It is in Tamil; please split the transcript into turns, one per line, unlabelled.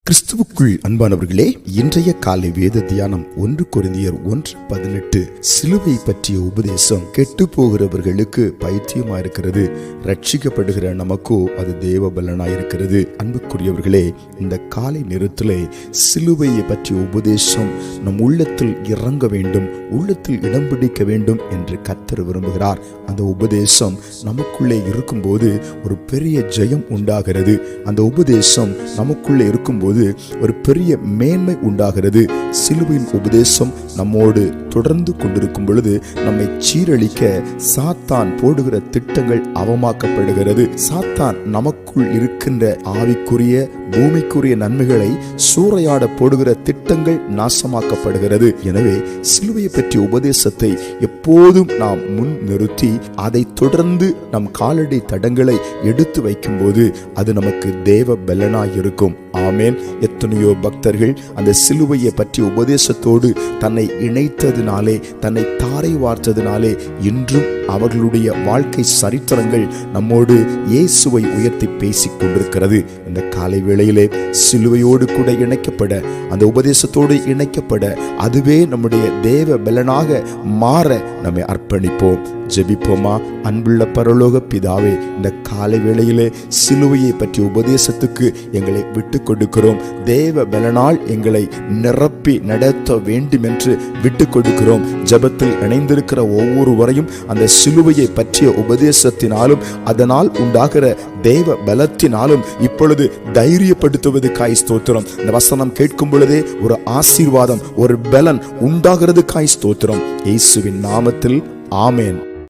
கிறிஸ்துவுக்குள் அன்பானவர்களே, இன்றைய காலை வேத தியானம் 1 கொரிந்தியர் 1:18. சிலுவை பற்றிய உபதேசம் கெட்டு போகிறவர்களுக்கு பைத்தியமாயிருக்கிறது, ரட்சிக்கப்படுகிற நமக்கோ அது தேவ பலனாயிருக்கிறது. அன்புக்குரியவர்களே, இந்த காலை நேரத்திலே சிலுவையை பற்றிய உபதேசம் நம் உள்ளத்தில் இறங்க வேண்டும், உள்ளத்தில் இடம் பிடிக்க வேண்டும் என்று கர்த்தர் விரும்புகிறார். அந்த உபதேசம் நமக்குள்ளே இருக்கும்போது ஒரு பெரிய ஜெயம் உண்டாகிறது. அந்த உபதேசம் நமக்குள்ளே இருக்கும்போது ஒரு பெரிய மேன்மை உண்டாகிறது. சிலுவையின் உபதேசம் நம்மோடு தொடர்ந்து கொண்டிருக்கும் பொழுது நம்மை சீரழிக்க சாத்தான் போடுகிற திட்டங்கள் அவமாக்கப்படுகிறது. சாத்தான் நமக்குள் இருக்கின்ற ஆவிக்குரிய பூமிக்குரிய நன்மைகளை சூறையாட போடுகிற திட்டங்கள் நாசமாக்கப்படுகிறது. எனவே சிலுவையை பற்றிய உபதேசத்தை எப்போதும் நாம் முன் நிறுத்தி அதை தொடர்ந்து நம் காலடி தடங்களை எடுத்து வைக்கும் போது அது நமக்கு தேவ பலனாய் இருக்கும். ஆமேன். எத்தனையோ பக்தர்கள் அந்த சிலுவையை பற்றிய உபதேசத்தோடு தன்னை இணைத்ததினாலே, தன்னை தாரை வார்த்ததினாலே இன்றும் அவர்களுடைய வாழ்க்கை சரித்திரங்கள் நம்மோடு இயேசுவை உயர்த்தி பேசிக் கொண்டிருக்கிறது. இந்த காலை வேளையிலே சிலுவையோடு கூட இணைக்கப்பட, அந்த உபதேசத்தோடு இணைக்கப்பட, அதுவே நம்முடைய தேவ பலனாக மாற நம்மை அர்ப்பணிப்போம். ஜெபிப்போமா? அன்புள்ள பரலோக பிதாவே, இந்த காலை வேளையிலே சிலுவையை பற்றிய உபதேசத்துக்கு எங்களை விட்டு கொடுக்கிறோம். தேவ பலனால் எங்களை நிரப்பி நடத்த வேண்டும் என்று விட்டு கொடுக்கிறோம். ஜெபத்தில் இணைந்திருக்கிற ஒவ்வொருவரையும் அந்த சிலுவையை பற்றிய உபதேசத்தினாலும் அதனால் உண்டாகிற தேவ பலத்தினாலும் இப்பொழுது தைரியப்படுத்துவதற்காய் ஸ்தோத்திரம். இந்த வசனம் கேட்கும் பொழுதே ஒரு ஆசீர்வாதம், ஒரு பலன் உண்டாகிறதுக்காய் ஸ்தோத்திரம். இயேசுவின் நாமத்தில் ஆமேன்.